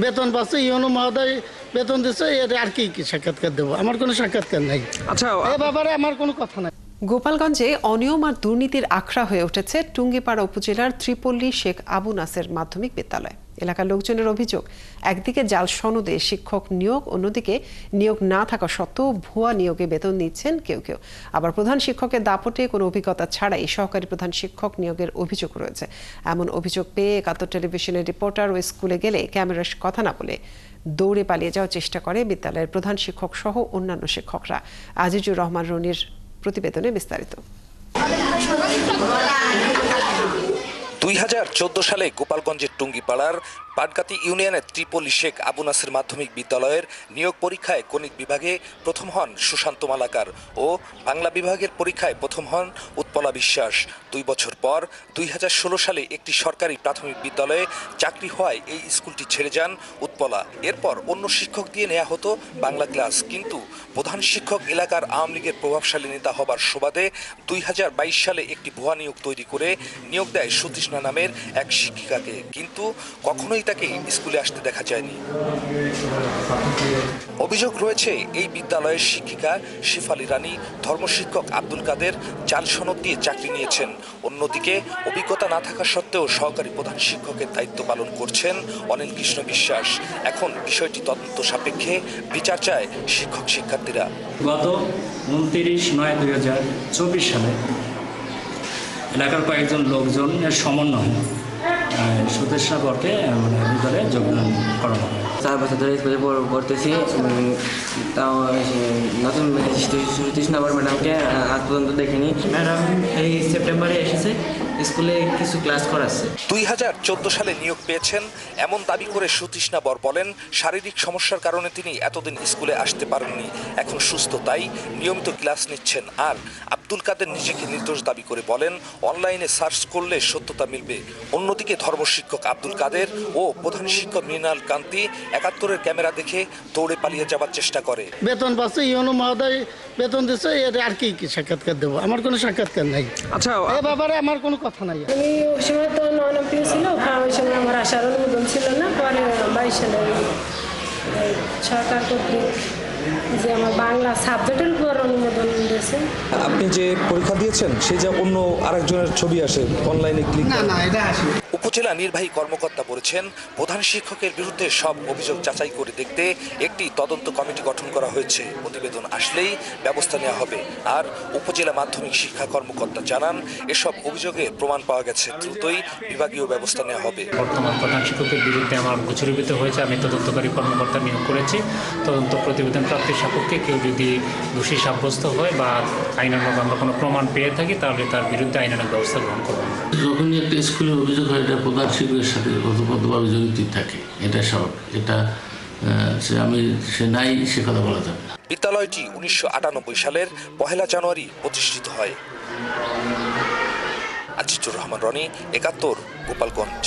বেতন পাচ্ছে, ইউনো মহোদয় বেতন দিচ্ছে, এর আর কি সাক্ষাৎকার দেবো? আমার কোনো সাক্ষাৎকার নাই। আচ্ছা, এ ব্যাপারে আমার কোনো কথা নাই। গোপালগঞ্জে অনিয়ম আর দুর্নীতির আখড়া হয়ে উঠেছে টুঙ্গিপাড়া উপজেলার ত্রিপল্লী শেখ আবু নাসের মাধ্যমিক বিদ্যালয়। এলাকার লোকজনের অভিযোগ, একদিকে জাল সনদে শিক্ষক নিয়োগ, অন্যদিকে নিয়োগ না থাকা সত্ত্বেও ভুয়া নিয়োগে বেতন নিচ্ছেন কেউ কেউ। আবার প্রধান শিক্ষকের দাপটে কোনো অভিজ্ঞতা ছাড়াই সহকারী প্রধান শিক্ষক নিয়োগের অভিযোগ রয়েছে। এমন অভিযোগ পেয়ে ৭১ টেলিভিশনের রিপোর্টার ও স্কুলে গেলে ক্যামেরার কথা না বলে দৌড়ে পালিয়ে যাওয়ার চেষ্টা করে বিদ্যালয়ের প্রধান শিক্ষক সহ অন্যান্য শিক্ষকরা। আজিজুর রহমান রনির প্রতিবেদনে বিস্তারিত। ২০১৪ সালে গোপালগঞ্জের টুঙ্গিপাড়ার পাটগাতি ইউনিয়নের ত্রিপল্লী শেখ আবু নাসের মাধ্যমিক বিদ্যালয়ের নিয়োগ পরীক্ষায় গণিত বিভাগে প্রথম হন সুশান্ত মালাকার ও বাংলা বিভাগের পরীক্ষায় প্রথম হন উৎপলা বিশ্বাস। ২ বছর পর ২০১৬ সালে একটি সরকারি প্রাথমিক বিদ্যালয়ে চাকরি হওয়ায় এই স্কুলটি ছেড়ে যান উৎপলা। এরপর অন্য শিক্ষক দিয়ে নেওয়া হতো বাংলা ক্লাস, কিন্তু প্রধান শিক্ষক এলাকার আওয়ামী লীগের প্রভাবশালী নেতা হবার সুবাদে ২০২২ সালে একটি ভুয়া নিয়োগ তৈরি করে নিয়োগ দেয় সুতৃষ্ণা নামের এক শিক্ষিকাকে, কিন্তু কখনোই তাকে স্কুলে আসতে দেখা যায়নি। অভিযোগ রয়েছে এই বিদ্যালয়ের শিক্ষিকা শেফালি রানী, ধর্মশিক্ষক আব্দুল কাদের জাল সনদ দিয়ে চাকরি নিয়েছেন। অন্যদিকে অভিজ্ঞতা না থাকা সত্ত্বেও সহকারী প্রধান শিক্ষকের দায়িত্ব পালন করছেন অনিল কৃষ্ণ বিশ্বাস। এখন বিষয়টি তদন্ত সাপেক্ষে বিচার চায় শিক্ষক শিক্ষার্থীরা। গত 29/9/2024 সালে এলাকার কয়েকজন লোকজনের সমন্বয়ে সুতৃষ্ণা বরকে বিদ্যালয়ে যোগদান করানো হয়। 4 বছর ধরে স্কুলে পড়তেছি, তাও নতুন সুতৃষ্ণা বর ম্যাডামকে আজ পর্যন্ত দেখিনি। ম্যাডাম এই সেপ্টেম্বরে এসেছে, স্কুলে কিছু ক্লাস করাচ্ছে। ২০১৪ সালে নিয়োগ পেয়েছেন এমন দাবি করে সুতৃষ্ণা বর বলেন, শারীরিক সমস্যার কারণে তিনি এতদিন স্কুলে আসতে পারেননি, এখন সুস্থ তাই নিয়মিত ক্লাস নিচ্ছেন। আর আব্দুল কাদের নিজেকে নির্দোষ দাবি করে বলেন, অনলাইনে সার্চ করলে সত্যতা মিলবে। অন্যদিকে ধর্মশিক্ষক আব্দুল কাদের ও প্রধান শিক্ষক মৃণাল কান্তি ৭১-এর ক্যামেরা দেখে দৌড়ে পালিয়ে যাওয়ার চেষ্টা করে। বেতন পাচ্ছে, ইউনো মহোদয় বেতন দিচ্ছে, এর আর কি সাক্ষাৎকার দেবো? আমার কোনো সাক্ষাৎকার নাই। আচ্ছা, এ ব্যাপারে আমার কোনো কথা নাই। আমি ওই সময় তো ননপ্রিয় ছিল, ওই সময় আমার আসার অনুমোদন ছিল না। পরে ২২ সালে সরকার কর্তৃক যে আমার বাংলা সাবজেক্টের উপর অনুমোদন দিয়েছে। আপনি যে পরীক্ষা দিয়েছেন সেই যে অন্য আরেকজনের ছবি আসে অনলাইনে ক্লিক না, এটা আসে। উপজেলা নির্বাহী কর্মকর্তা বলেছেন, প্রধান শিক্ষকের বিরুদ্ধে সব অভিযোগ যাচাই করে দেখতে একটি তদন্ত কমিটি গঠন করা হয়েছে। প্রতিবেদন আসলেই ব্যবস্থা নেওয়া হবে। আর উপজেলা মাধ্যমিক শিক্ষা কর্মকর্তা জানান, এসব অভিযোগের প্রমাণ পাওয়া গেছে, দ্রুতই বিভাগীয় ব্যবস্থা নেওয়া হবে। বর্তমান প্রধান শিক্ষকের বিরুদ্ধে আমার কুচুরিভূত হয়েছে, আমি তদন্তকারী কর্মকর্তা নিয়োগ করেছি। তদন্ত প্রতিবেদন প্রাপ্তির সাপেক্ষে কেউ যদি দোষী সাব্যস্ত হয় বা আইনানুগ আমরা কোনো প্রমাণ পেয়ে থাকি, তাহলে তার বিরুদ্ধে আইনানুগ ব্যবস্থা গ্রহণ করব। যখনই একটা স্কুলের অভিযোগ হয়, এটা প্রধান শিক্ষকের সাথে ওতপ্রোতভাবে জড়িত থাকে, এটা স্বাভাবিক। এটা সে নাই সে কথা বলা যাবে না। বিদ্যালয়টি ১৯৯৮ সালের ১ জানুয়ারি প্রতিষ্ঠিত হয়। আজিজুর রহমান রনি, ৭১, গোপালগঞ্জ।